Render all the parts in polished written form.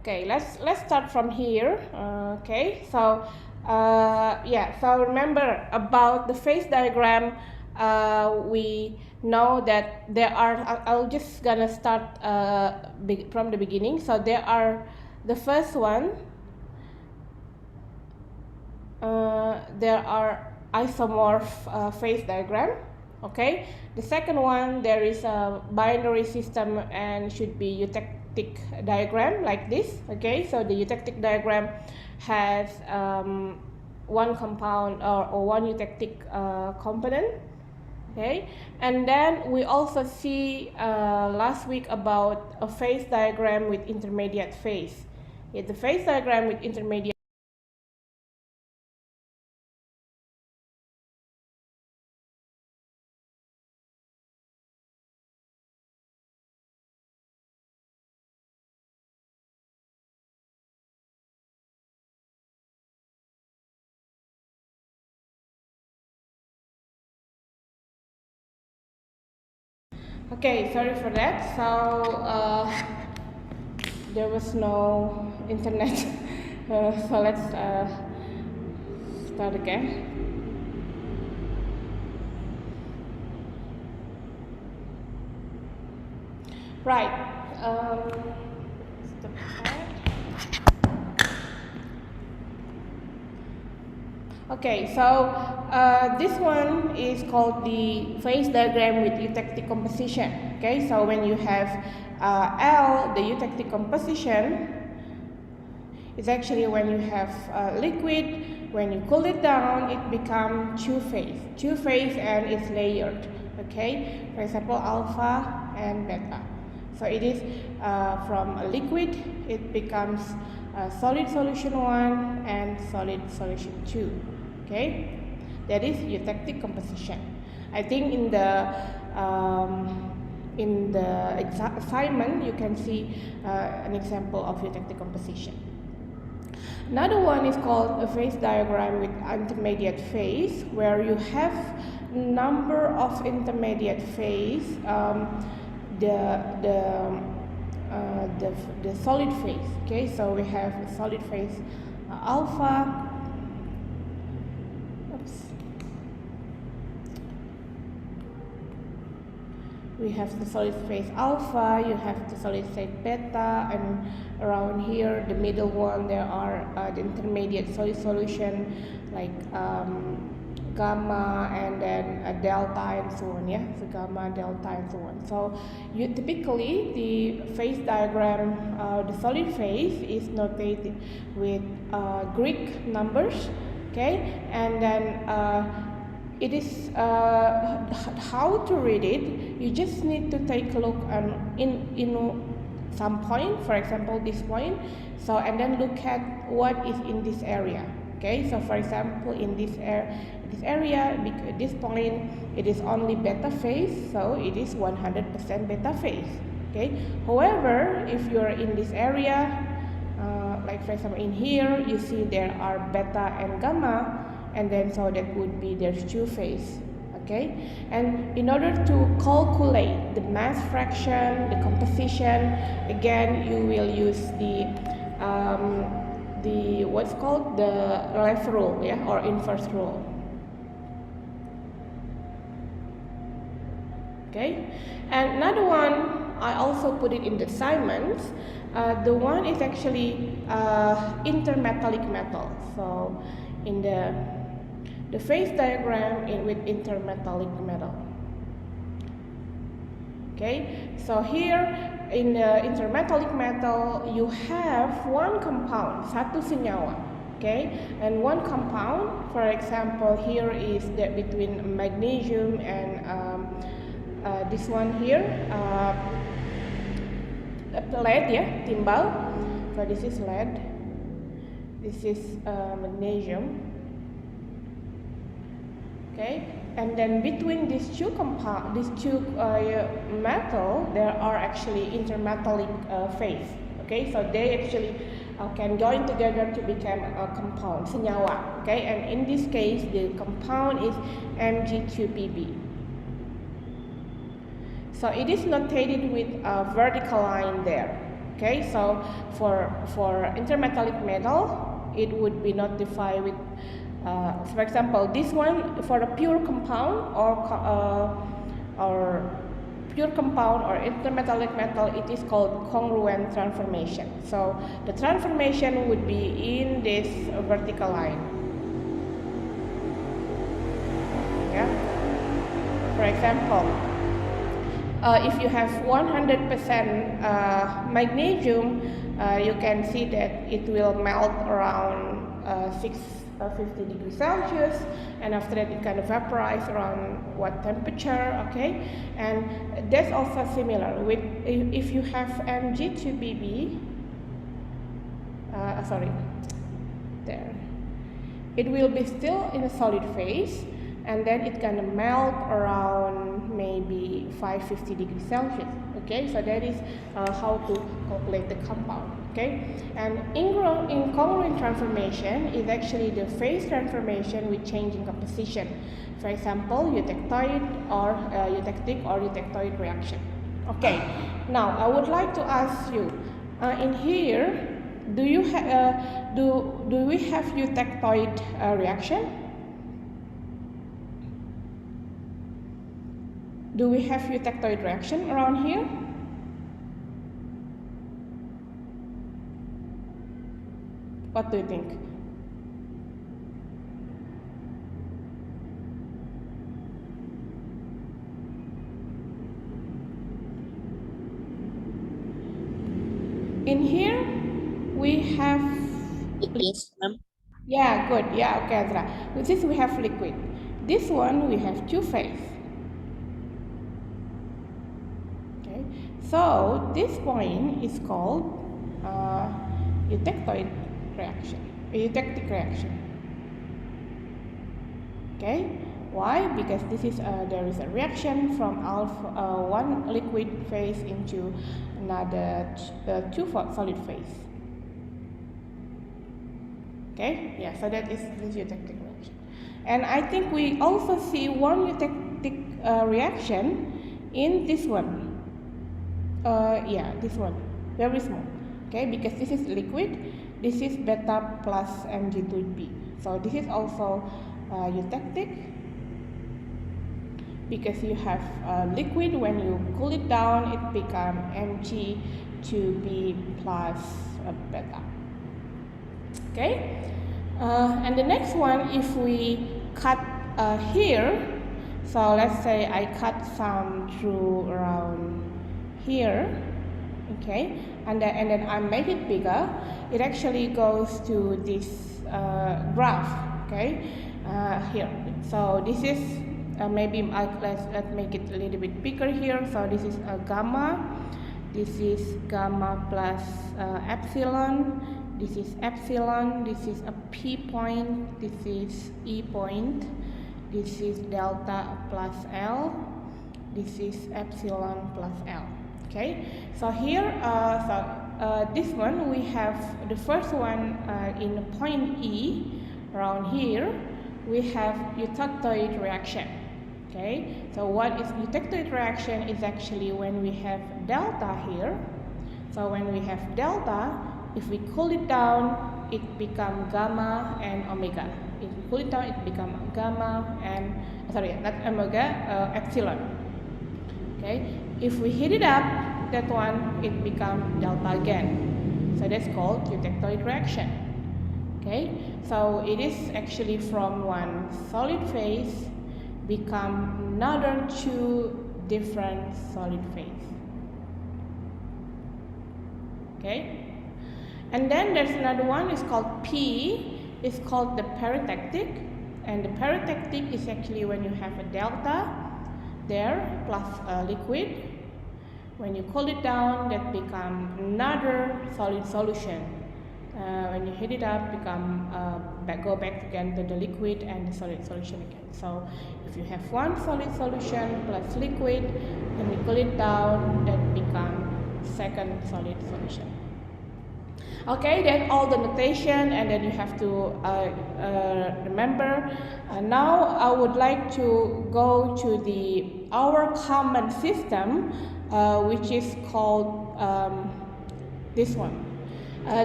Okay, let's start from here. Okay, so so remember about the phase diagram. We know that there are. I'll just gonna start from the beginning. So there are the first one. There are isomorph phase diagram. Okay, the second one there is a binary system and should be eutectic diagram like this. Okay, so the eutectic diagram has one compound or one eutectic component. Okay, and then we also see last week about a phase diagram with intermediate phase. The phase diagram with intermediate. Okay, sorry for that. So there was no internet, so let's start again. Right. Stop that. Okay, so this one is called the phase diagram with eutectic composition. Okay, so when you have L, the eutectic composition is actually when you have liquid. When you cool it down, it becomes two-phase and it's layered. Okay, for example, alpha and beta. So it is from a liquid, it becomes solid solution 1 and solid solution 2. Okay, that is eutectic composition. I think in the assignment you can see an example of eutectic composition. Another one is called a phase diagram with intermediate phase, where you have number of intermediate phase, the solid phase. Okay, so we have a solid phase alpha. We have the solid phase alpha, you have the solid phase beta, and around here, the middle one, there are the intermediate solid solution like gamma and then delta and so on. Yeah, so gamma, delta, and so on. So typically the phase diagram, the solid phase is notated with Greek numbers. Okay, and then it is how to read it. You just need to take a look in some point, for example this point. So and then look at what is in this area. Okay, so for example in this area, this point, it is only beta phase, so it is 100% beta phase. Okay. However, if you are in this area, like for example in here, you see there are beta and gamma. And then so that would be there's two phase. Okay, and in order to calculate the mass fraction, the composition, again you will use the what's called the left rule, yeah, or inverse rule. Okay, and another one I also put it in the assignments. The one is actually intermetallic metal. So in the phase diagram with intermetallic metal. Okay, so here in the intermetallic metal you have one compound, satu senyawa. Okay, and one compound, for example, here is that between magnesium and this one here, lead, yeah, timbal. So this is lead. This is magnesium. Okay, and then between these two metal, there are actually intermetallic phase. Okay, so they actually can join together to become a compound, senyawa. Okay, and in this case, the compound is Mg2Pb. So it is notated with a vertical line there. Okay, so for intermetallic metal, it would be notified with, for example, this one for a pure compound or pure compound or intermetallic metal, it is called congruent transformation. So the transformation would be in this vertical line. Yeah. For example, if you have 100% magnesium, you can see that it will melt around 650 degrees Celsius, and after that it can vaporize around what temperature, okay? And that's also similar with if you have Mg2Bb, there, it will be still in a solid phase, and then it can melt around maybe 550 degrees Celsius. Okay, so that is how to calculate the compound. Okay, and incongruent transformation is actually the phase transformation with changing composition. For example, eutectoid or eutectic or eutectoid reaction. Okay, now I would like to ask you, in here, do we have eutectoid reaction? Do we have eutectoid reaction around here? What do you think? In here, we have Yes, ma'am. Yeah, good. Yeah, okay, Azra. With this, we have liquid. This one, we have two phase. Okay, so this point is called eutectoid reaction, eutectic reaction. Okay, why? Because this is there is a reaction from one liquid phase into another two solid phase. Okay, yeah, so that is this eutectic reaction. And I think we also see one eutectic reaction in this one. Yeah, this one, very small. Okay, because this is liquid, this is beta plus Mg2B. So this is also eutectic, because you have liquid, when you cool it down, it becomes Mg2B plus beta. Okay, and the next one, if we cut here, so let's say I cut some through around here, okay, and then I make it bigger, it actually goes to this graph, okay, here. So this is maybe let's make it a little bit bigger here. So this is a gamma, this is gamma plus epsilon, this is epsilon, this is a P point, this is E point, this is delta plus L, this is epsilon plus L. Okay, so here, this one we have the first one in point E, around here, we have eutectoid reaction. Okay, so what is eutectoid reaction is actually when we have delta here. So when we have delta, if we cool it down, it becomes gamma and omega. If we cool it down, it becomes gamma and, not omega, epsilon. Okay, if we heat it up, that one, it becomes delta again. So that's called eutectoid reaction. Okay, so it is actually from one solid phase become another two different solid phase. Okay. And then there's another one, it's called P, it's called the peritectic, and the peritectic is actually when you have a delta there plus a liquid. When you cool it down, that becomes another solid solution. When you heat it up, go back again to the liquid and the solid solution again. So if you have one solid solution plus liquid, then you cool it down, that becomes second solid solution. Okay, then all the notation, and then you have to remember. Now I would like to go to our common system, which is called This one.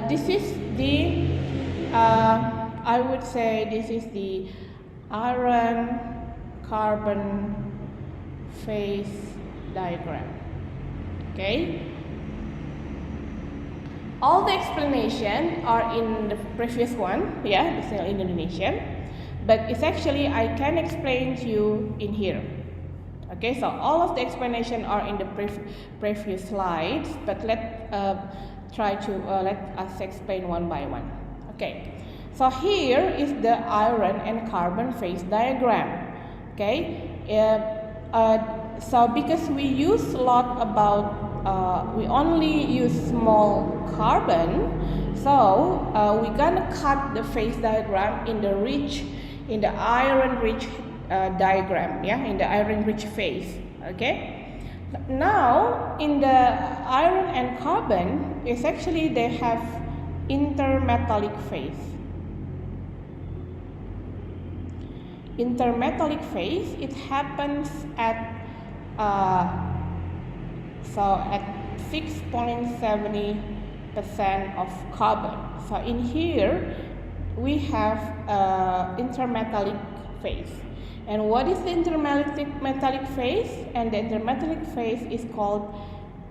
This is the, I would say this is the iron carbon phase diagram. Okay. All the explanation are in the previous one, yeah, it's still in Indonesian, but it's actually I can explain to you in here. Okay, so all of the explanation are in the previous slides, but let us explain one by one. Okay, so here is the iron and carbon phase diagram. Okay, so because we use a lot about, we only use small carbon, so we're gonna cut the phase diagram in the iron rich diagram, yeah, in the iron rich phase. Okay, now in the iron and carbon, it's actually they have intermetallic phase. Intermetallic phase, it happens at at 6.70% of carbon. So in here we have intermetallic phase. And what is the intermetallic phase? And the intermetallic phase is called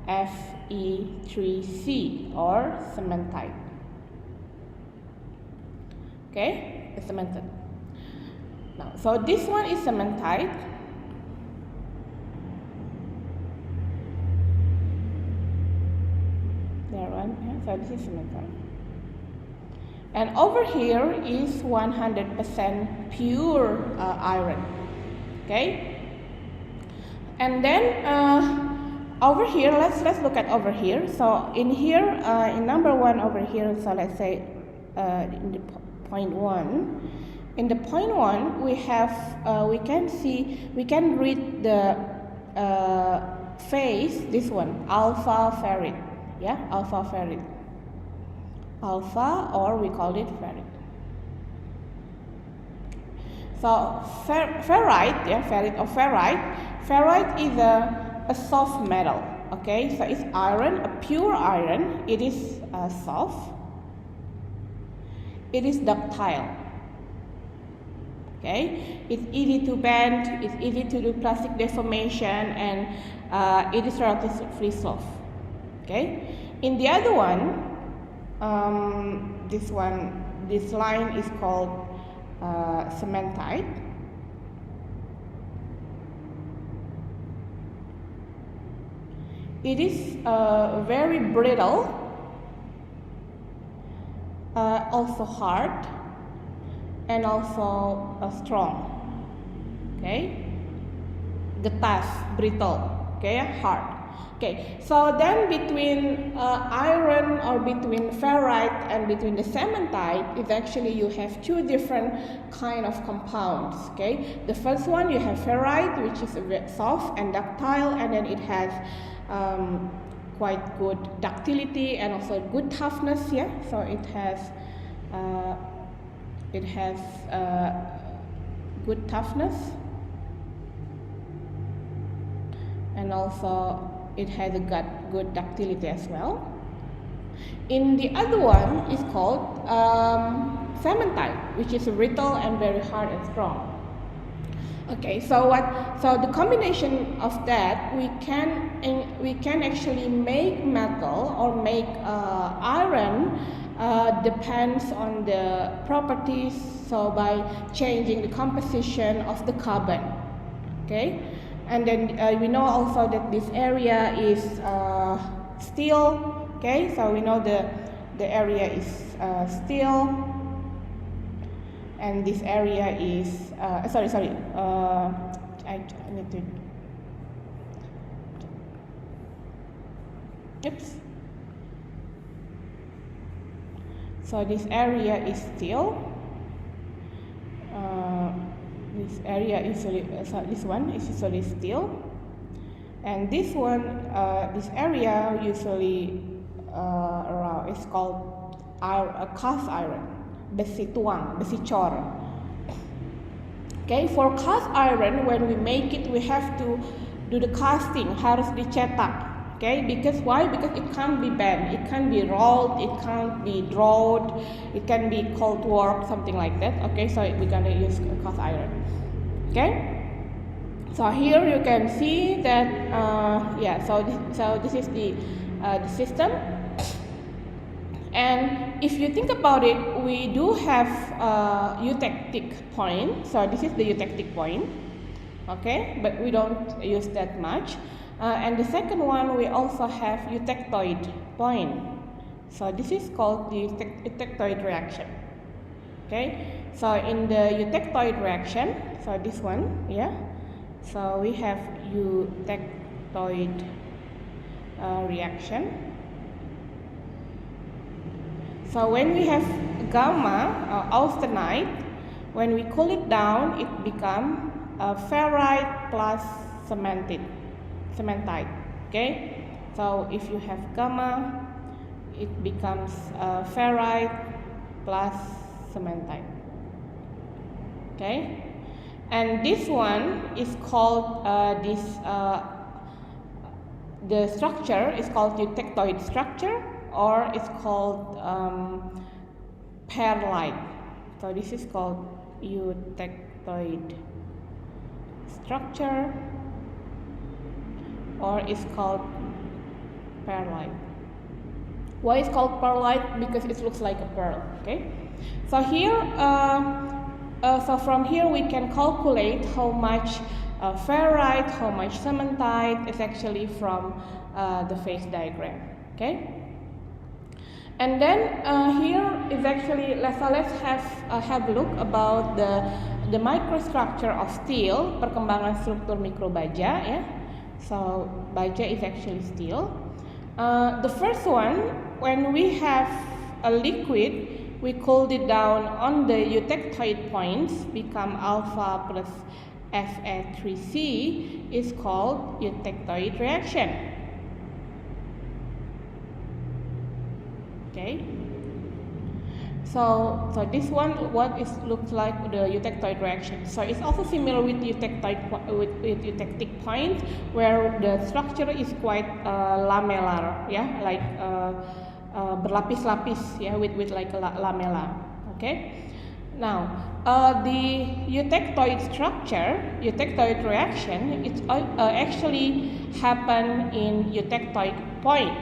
Fe3C or cementite. Okay, it's cementite. Now, so this one is cementite. There one, yeah, so this is cementite. And over here is 100% pure iron. Okay. And then over here, let's look at over here. So in here, in number one over here, so let's say in the point one. In the point one, we have we can read the phase. This one, alpha ferrite. Yeah, alpha ferrite. Alpha, or we call it ferrite. So ferrite, yeah, ferrite or ferrite. Ferrite is a soft metal. Okay, so it's iron, a pure iron. It is soft. It is ductile. Okay, it's easy to bend. It's easy to do plastic deformation, and it is relatively soft. Okay, in the other one. This line is called cementite. It is very brittle, also hard, and also strong. Okay, getas, brittle. Okay, hard. Okay, so then between iron or between ferrite and between the cementite, is actually you have two different kind of compounds. Okay, the first one you have ferrite, which is soft and ductile, and then it has quite good ductility and also good toughness. Yeah, so it has good toughness, and also it has a good ductility as well. In the other one is called cementite, which is brittle and very hard and strong. Okay, so the combination of that, we can actually make metal or make iron depends on the properties. So by changing the composition of the carbon. Okay. And then we know also that this area is steel. Okay, so we know the area is steel, and this area is sorry. I need to. Oops. So this area is steel. This area usually, this one is usually steel, and this one, this area usually is called cast iron, besi tuang, besi cor. Okay, for cast iron, when we make it, we have to do the casting, harus dicetak. Okay, because why? Because it can't be bent, it can't be rolled, it can't be drawn, it can be cold work, something like that. Okay, so we're gonna use cast iron. Okay, so here you can see that so this is the system. And if you think about it, we do have eutectic point. So this is the eutectic point. Okay, but we don't use that much. And the second one, we also have eutectoid point. So this is called the eutectoid reaction. Okay, so in the eutectoid reaction, so this one, yeah, so we have eutectoid reaction. So when we have gamma austenite, when we cool it down, it becomes ferrite plus cementite. Okay, so if you have gamma, it becomes ferrite plus cementite. Okay, and this one is called the structure is called eutectoid structure, or it's called perlite. So this is called eutectoid structure, or it's called perlite. Why it's called perlite? Because it looks like a pearl. Okay, so here, so from here we can calculate how much ferrite, how much cementite is actually from the phase diagram. Okay. And then here is actually let's have a look about the microstructure of steel, perkembangan struktur mikro baja, ya. So baja is actually steel. The first one, when we have a liquid, we cooled it down on the eutectoid points, become alpha plus Fa3C, is called eutectoid reaction. Okay, so this one, what it looks like the eutectoid reaction. So it's also similar with eutectic point, where the structure is quite lamellar, yeah, like berlapis-lapis, yeah, with like a lamella. Okay, now the eutectoid structure, eutectoid reaction, it actually happen in eutectoid point.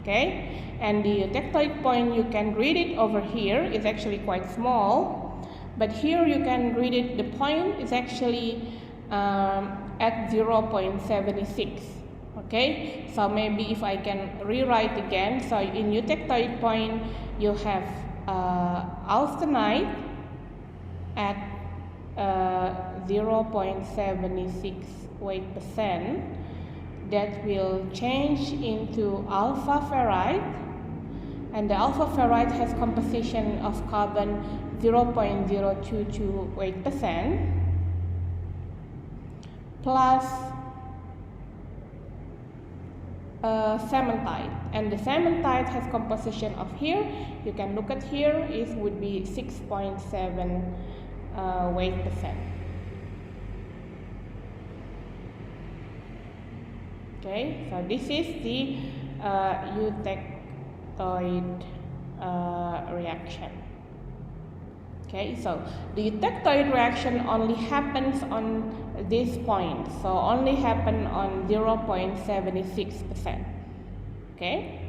Okay. And the eutectoid point, you can read it over here, is actually quite small, but here you can read it, the point is actually at 0.76. Okay, so maybe if I can rewrite again, so in eutectoid point you have austenite at 0.76 weight percent, that will change into alpha ferrite. And the alpha ferrite has composition of carbon 0.022 weight percent plus cementite, and the cementite has composition of here, you can look at here, would be 6.7 weight percent. Okay, so this is the eutectoid reaction. Okay, so the eutectoid reaction only happens on this point, so only happen on 0.76%. Okay,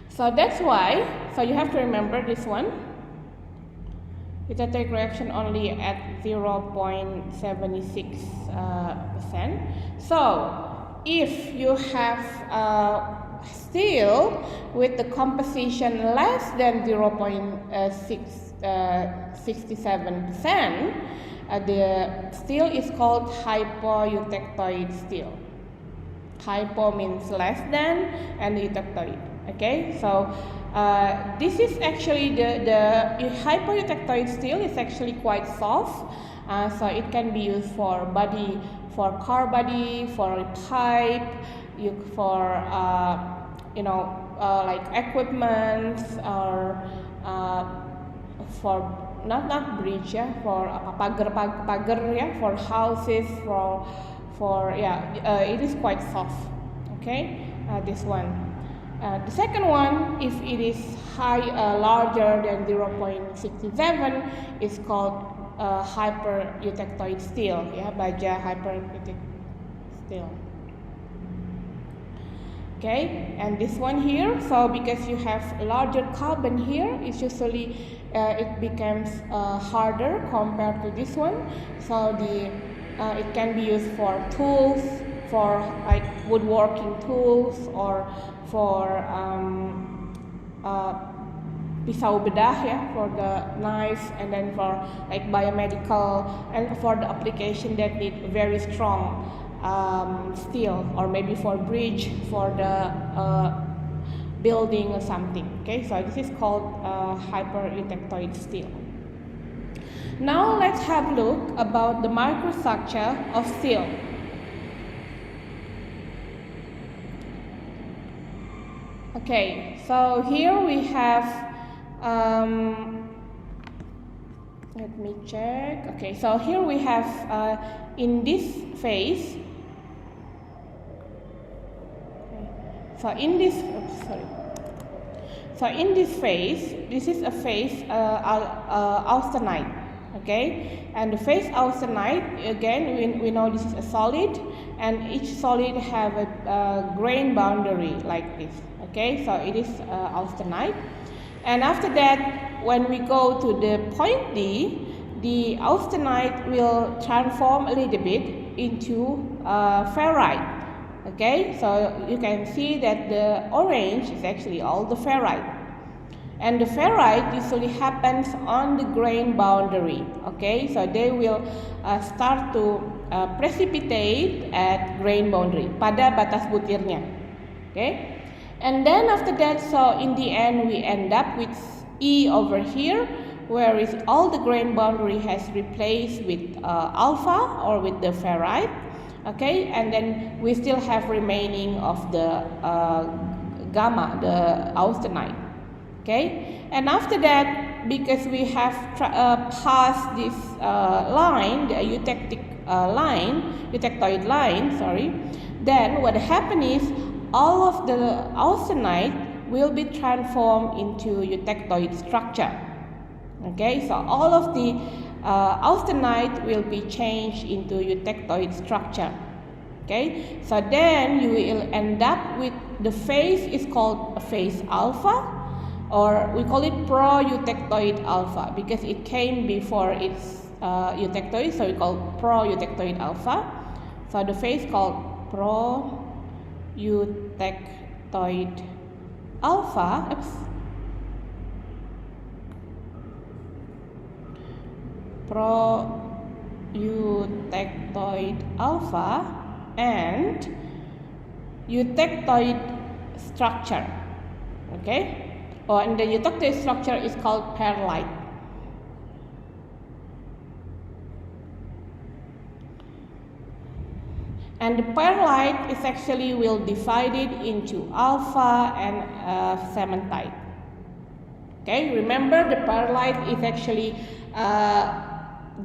so that's why, so you have to remember this one, eutectoid reaction only at 0.76%. So if you have steel with the composition less than 0.67%, the steel is called hypoeutectoid steel. Hypo means less than, and eutectoid. Okay, so this is actually the hypoeutectoid steel is actually quite soft, so it can be used for body, for car body, for pipe, for like equipment, or for not bridge, yeah, for pagar, yeah, for houses, for it is quite soft. Okay, this one. The second one, if it is larger than 0.67, is called hypereutectoid steel, yeah, baja hypereutectoid steel. Okay, and this one here, so because you have larger carbon here, it's usually it becomes harder compared to this one. So it can be used for tools, for like woodworking tools, or for pisau bedah, yeah, for the knife, and then for like biomedical, and for the application that need very strong steel, or maybe for bridge, for the building or something. Okay, so this is called hypereutectoid steel. Now let's have a look about the microstructure of steel. Okay, so here we have, let me check. Okay, so here we have in this phase, so in this phase, this is a phase austenite. Okay, and the phase austenite, again, we know this is a solid, and each solid have a grain boundary like this. Okay, so it is austenite. And after that, when we go to the point D, the austenite will transform a little bit into ferrite. Okay, so you can see that the orange is actually all the ferrite. And the ferrite usually happens on the grain boundary. Okay, so they will start to precipitate at grain boundary, pada batas butirnya. Okay, and then after that, so in the end we end up with E over here, where is all the grain boundary has replaced with alpha, or with the ferrite. Okay, and then we still have remaining of the gamma, the austenite. Okay, and after that, because we have passed this line, the eutectoid line, sorry, then what happens is all of the austenite will be transformed into eutectoid structure. Okay, so all of the austenite will be changed into eutectoid structure. Okay, so then you will end up with the phase is called phase alpha, or we call it pro-eutectoid alpha because it came before its eutectoid, so we call pro-eutectoid alpha. So the phase called pro-eutectoid alpha. Pro-eutectoid alpha and eutectoid structure. Okay. Oh, and the eutectoid structure is called perlite. And the perlite is actually will divided into alpha and cementite. Okay, remember the perlite is actually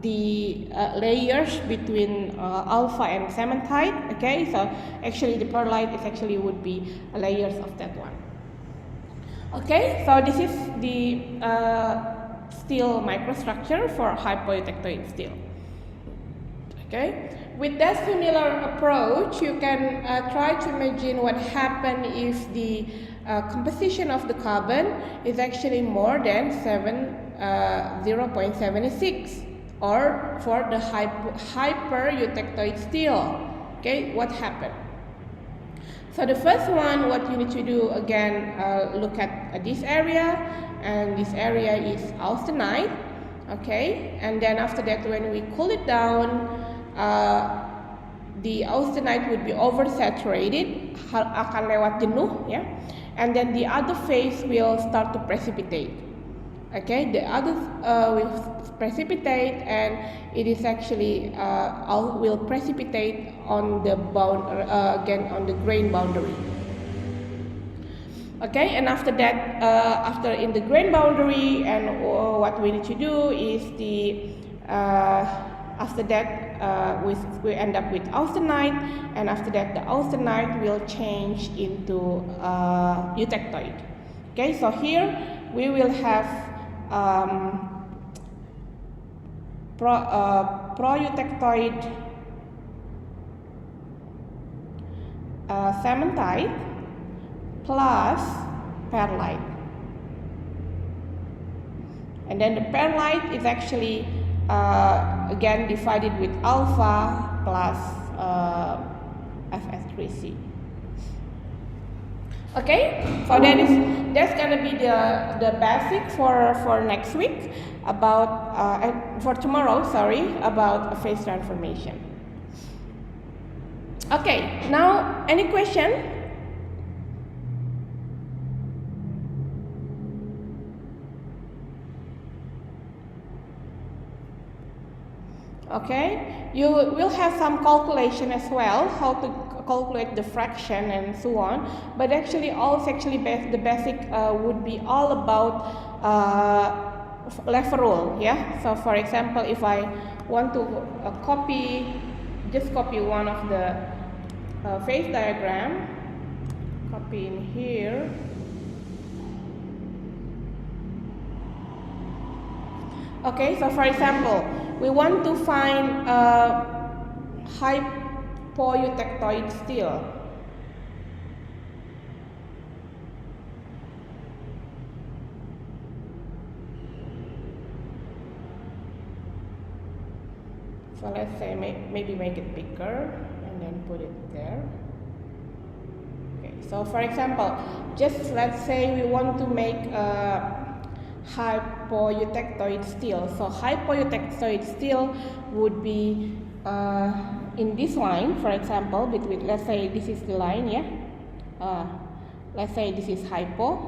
the layers between alpha and cementite. Okay, so actually the perlite is actually would be layers of that one. Okay, so this is the steel microstructure for hypoeutectoid steel. Okay, with that similar approach, you can try to imagine what happens if the composition of the carbon is actually more than 0.76, or for the hypereutectoid steel. Okay, what happened? So the first one, what you need to do again, look at this area, and this area is austenite. Okay, and then after that, when we cool it down, the austenite would be oversaturated, akan lewat jenuh, ya, and then the other phase will start to precipitate. Okay, the other will precipitate, and it is actually will precipitate on the again on the grain boundary. Okay, and after that, after in the grain boundary, and what we need to do is the after that we end up with austenite, and after that the austenite will change into eutectoid. Okay, so here we will have pro-eutectoid cementite plus perlite. And then the perlite is actually again divided with alpha plus Fs3C. Okay, so that's gonna be the basic for next week about for tomorrow. Sorry, about phase transformation. Okay, now any question? Okay, you will have some calculation as well, how to calculate the fraction and so on. But actually, the basic would be all about Leffer rule. Yeah. So for example, if I want to just copy one of the phase diagram, copy in here. Okay. So for example, we want to find hypoeutectoid steel. So let's say maybe make it bigger and then put it there. Okay. So for example, just let's say we want to make hypoeutectoid steel. So hypoeutectoid steel would be in this line, for example, between, let's say this is the line, yeah. Let's say this is hypo.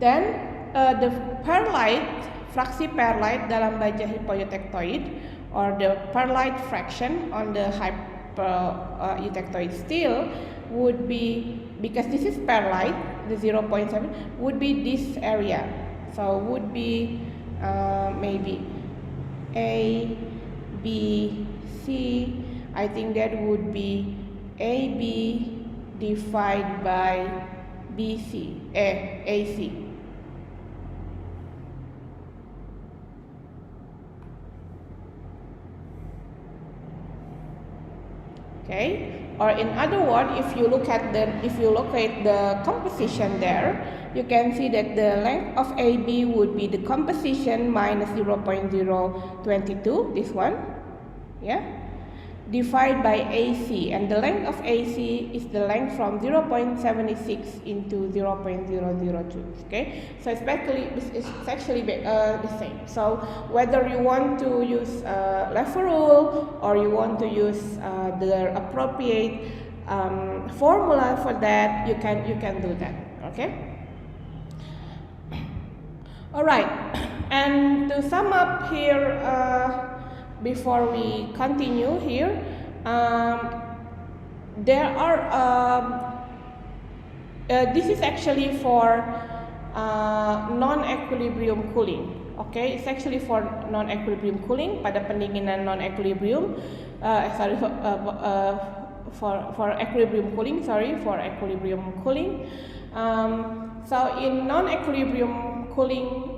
Then the perlite, fraksi perlite dalam baja hypoeutectoid, or the perlite fraction on the hypoeutectoid steel would be, because this is perlite, the 0.7 would be this area. So would be maybe A, B, C. I think that would be AB divided by BC, AC. Okay, or in other words, if you look at the composition there, you can see that the length of AB would be the composition minus 0.022, this one, yeah, divided by AC, and the length of AC is the length from 0.76 into 0.002. Okay, so it's actually the same. So whether you want to use Leffer rule or you want to use the appropriate formula for that, you can do that. Okay. All right, and to sum up here, before we continue here, there are this is actually for non-equilibrium cooling. Okay, it's actually for non-equilibrium cooling, pada pendinginan non-equilibrium. For equilibrium cooling. For equilibrium cooling. So in non-equilibrium cooling,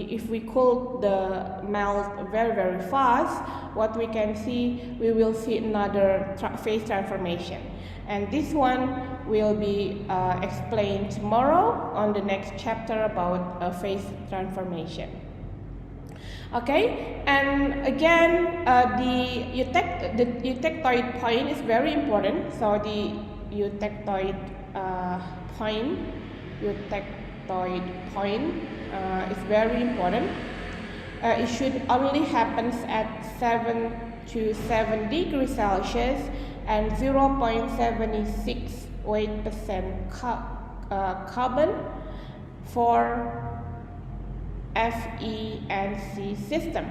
if we cool the melt very fast, what we can see, we will see another phase transformation, and this one will be explained tomorrow on the next chapter about phase transformation. Okay, and again, the eutectoid point is very important. So the eutectoid point is very important. It should only happen at 7 to 7 degrees Celsius and 0.76% carbon for FE and C system.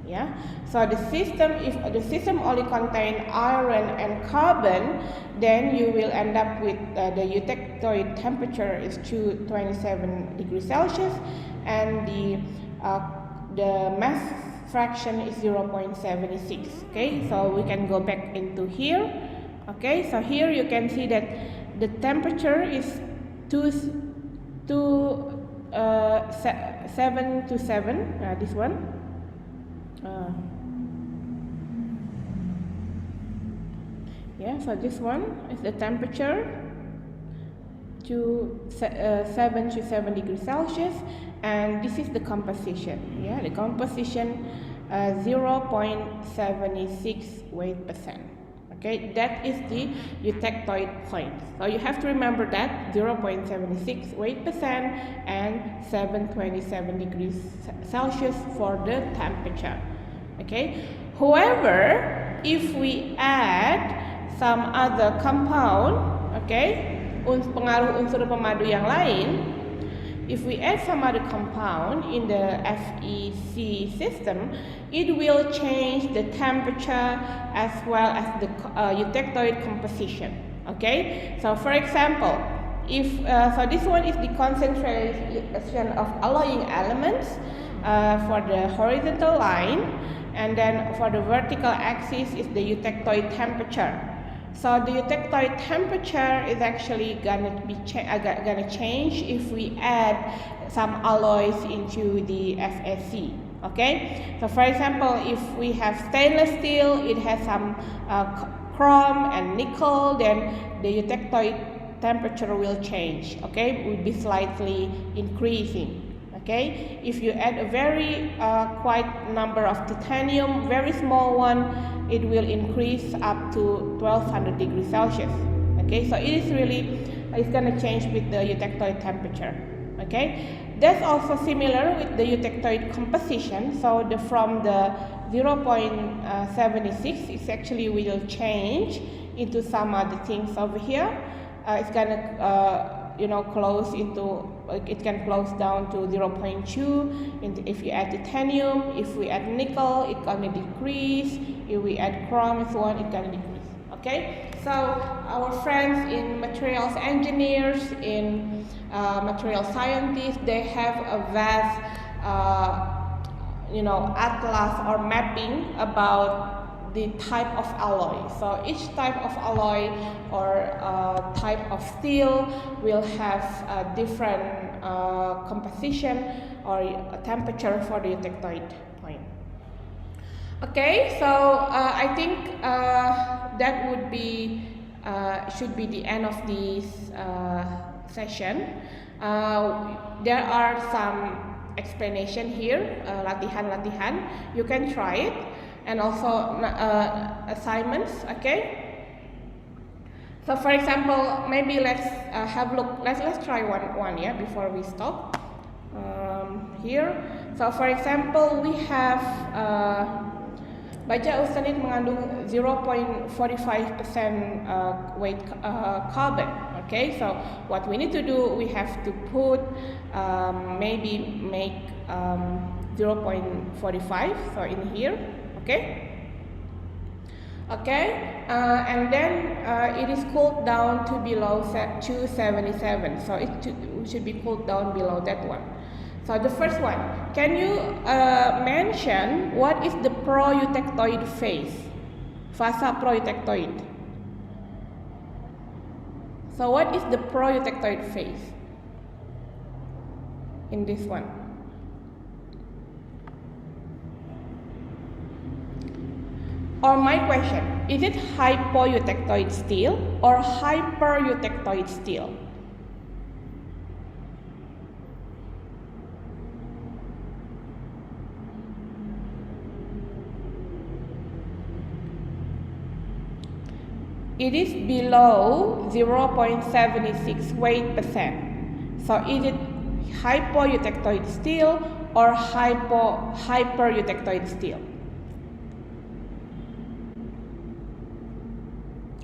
Yeah, so the system, if the system only contain iron and carbon, then you will end up with the eutectoid temperature is 227 degrees Celsius, and the mass fraction is 0.76. Okay, so we can go back into here. Okay, so here you can see that the temperature is 7 to 7. This one. Yeah, so this one is the temperature to 7 to 7 degrees Celsius, and this is the composition. Yeah, the composition 0.76 weight percent. Okay, that is the eutectoid point. So you have to remember that 0.76 weight percent and 727 degrees Celsius for the temperature. Okay, however, if we add some other compound, okay, pengaruh unsur pemadu yang lain, if we add some other compound in the FEC system, it will change the temperature as well as the eutectoid composition. Okay, so for example, if so this one is the concentration of alloying elements for the horizontal line, and then for the vertical axis is the eutectoid temperature. So the eutectoid temperature is actually gonna change if we add some alloys into the FEC. Okay, so for example, if we have stainless steel, it has some chrome and nickel, then the eutectoid temperature will change. Okay, will be slightly increasing. Okay, if you add a very quite number of titanium, very small one, it will increase up to 1200 degrees Celsius. Okay, so it is really, it's gonna change with the eutectoid temperature. Okay, that's also similar with the eutectoid composition. So from the 0.76, it actually will change into some other things over here. It's gonna close into, it can close down to 0.2. If you add titanium, if we add nickel, it gonna decrease. If we add chrome and so on, it gonna decrease. Okay, so our friends in materials engineers, in material scientists, they have a vast atlas or mapping about the type of alloy. So each type of alloy or type of steel will have a different composition or a temperature for the eutectoid point. Okay, so I think that would be should be the end of this session. There are some explanation here, latihan-latihan. You can try it. And also assignments, okay? So for example, maybe let's have a look, let's try one yeah, before we stop. Here, so for example, we have baja austenit mengandung 0.45% weight carbon. Okay, so what we need to do, we have to put maybe make 0.45, so in here. Okay, and then it is cooled down to below 277, so it should be cooled down below that one. So the first one, can you mention what is the pro-eutectoid phase, fasa pro-eutectoid? So what is the pro-eutectoid phase in this one? Or my question, is it hypoeutectoid steel or hypereutectoid steel? It is below 0.76 weight percent. So is it hypoeutectoid steel or hypereutectoid steel?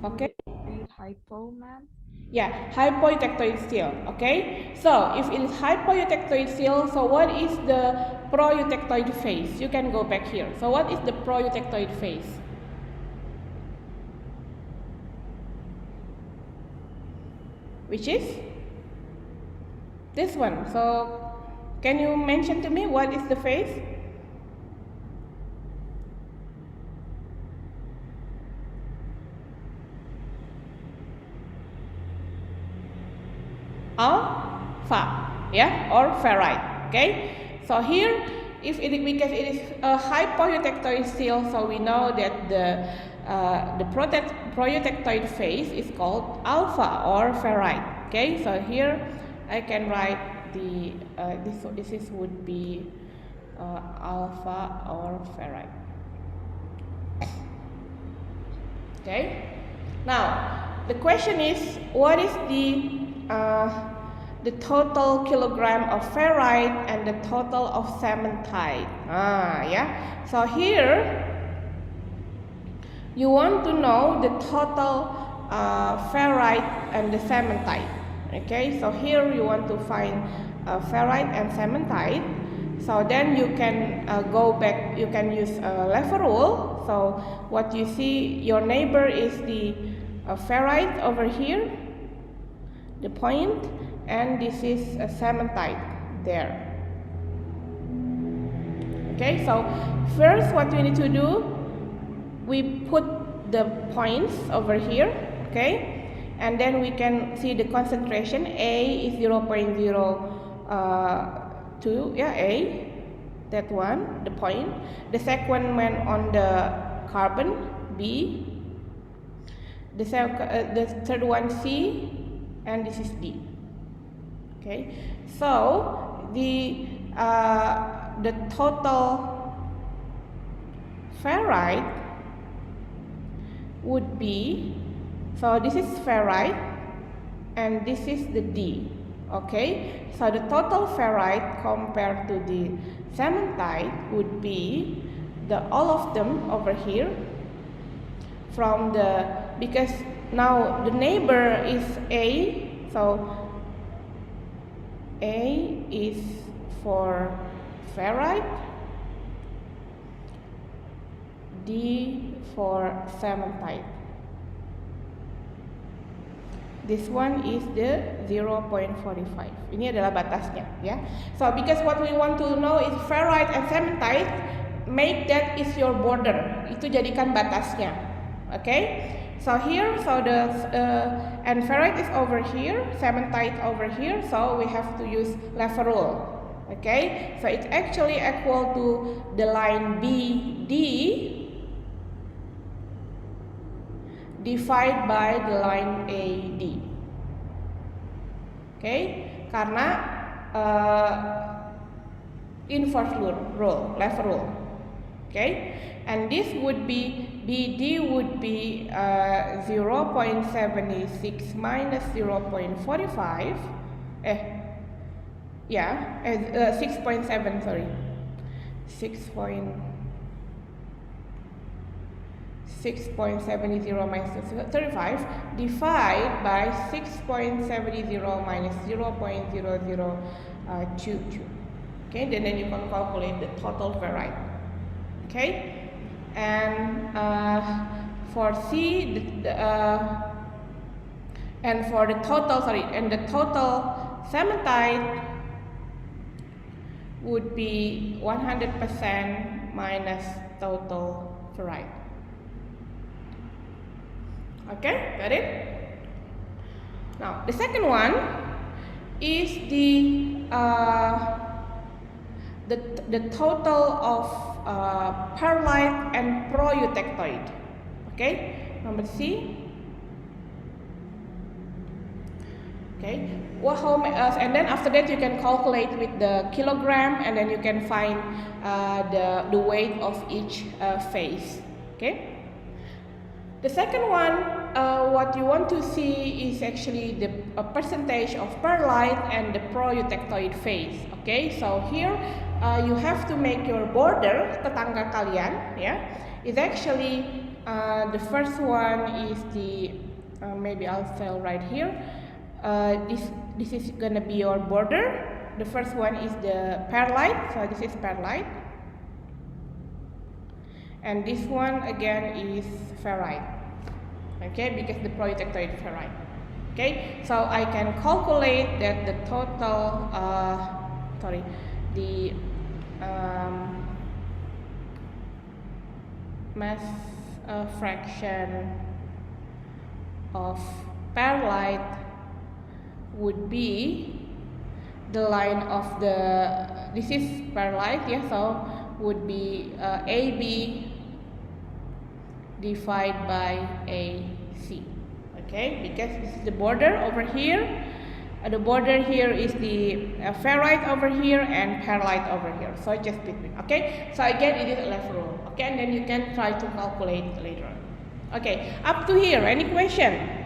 Okay. Hypo, ma'am? Yeah, hypoeutectoid steel. Okay. So if it is hypoeutectoid steel, so what is the proeutectoid phase. You can go back here. So what is the proeutectoid phase? Which is this one. So can you mention to me what is the phase? Alpha, yeah, or ferrite. Okay. So here, because it is a hypoeutectoid still, so we know that the proeutectoid phase is called alpha or ferrite. Okay. So here I can write the this would be alpha or ferrite. Okay. Now the question is, what is the total kilogram of ferrite and the total of cementite? Yeah. So here you want to know the total ferrite and the cementite. Okay. So here you want to find ferrite and cementite. So then you can go back. You can use lever rule. So what you see, your neighbor is the ferrite over here, the point, and this is a cementite there. Okay, so first what we need to do, we put the points over here, okay, and then we can see the concentration. A is 0.02, yeah, A, that one, the point. The second one on the carbon, B. The third one, C, and this is D. Okay, so the total ferrite would be, so this is ferrite and this is the D. Okay, so the total ferrite compared to the cementite would be all of them over here from because now the neighbor is A, so A is for ferrite, D for cementite. This one is the 0.45. Ini adalah batasnya, ya. So because what we want to know is ferrite and cementite, make that is your border. Itu jadikan batasnya. Okay? So here, and ferrite is over here, cementite over here, so we have to use lever rule. Okay? So it's actually equal to the line BD divided by the line AD. Okay? Karena inverse rule, lever rule. Okay? And this would be, BD would be 0.76 minus 0.45. 6.7, sorry. 6.70 minus 35 divided by 6.70 minus 0.0022. Okay, then you can calculate the total ferrite. Okay, and for C, and for the total, the total cementite would be 100% minus total ferrite. Okay, got it? Now, the second one is the total of perlite and proeutectoid. Okay, number C. Okay, and then after that you can calculate with the kilogram, and then you can find the weight of each phase. Okay. The second one, what you want to see is actually the percentage of perlite and the proeutectoid phase. Okay, so here you have to make your border, tetangga kalian, yeah. Is actually the first one is the maybe I'll tell right here. This is gonna be your border. The first one is the perlite. So this is perlite. And this one again is ferrite. Okay, because the protector is ferrite. Okay, so I can calculate that the total, the mass fraction of perlite would be the line of the, this is perlite, yeah, so would be AB divided by AC. Okay, because this is the border over here. The border here is the ferrite over here and perlite over here. So just between. Okay, so again it is a left rule. Okay, and then you can try to calculate later on. Okay, up to here. Any question?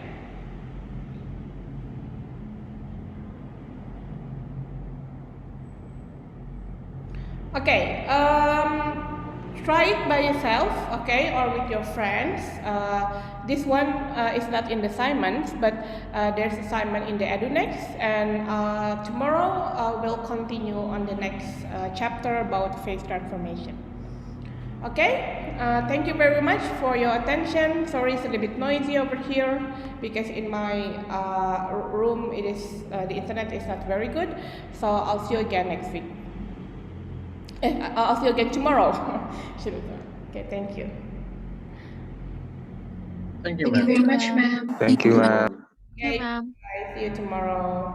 Okay, try it by yourself, okay, or with your friends. This one is not in the assignments, but there's assignment in the EduNext, and tomorrow we'll continue on the next chapter about phase transformation. Okay, thank you very much for your attention. Sorry it's a little bit noisy over here because in my room it is the internet is not very good. So I'll see you again next week. I'll see you again tomorrow. Okay, thank you. Thank you, Thank you ma'am. very much, ma'am. Thank you, ma'am. Okay, ma'am. bye. See you tomorrow.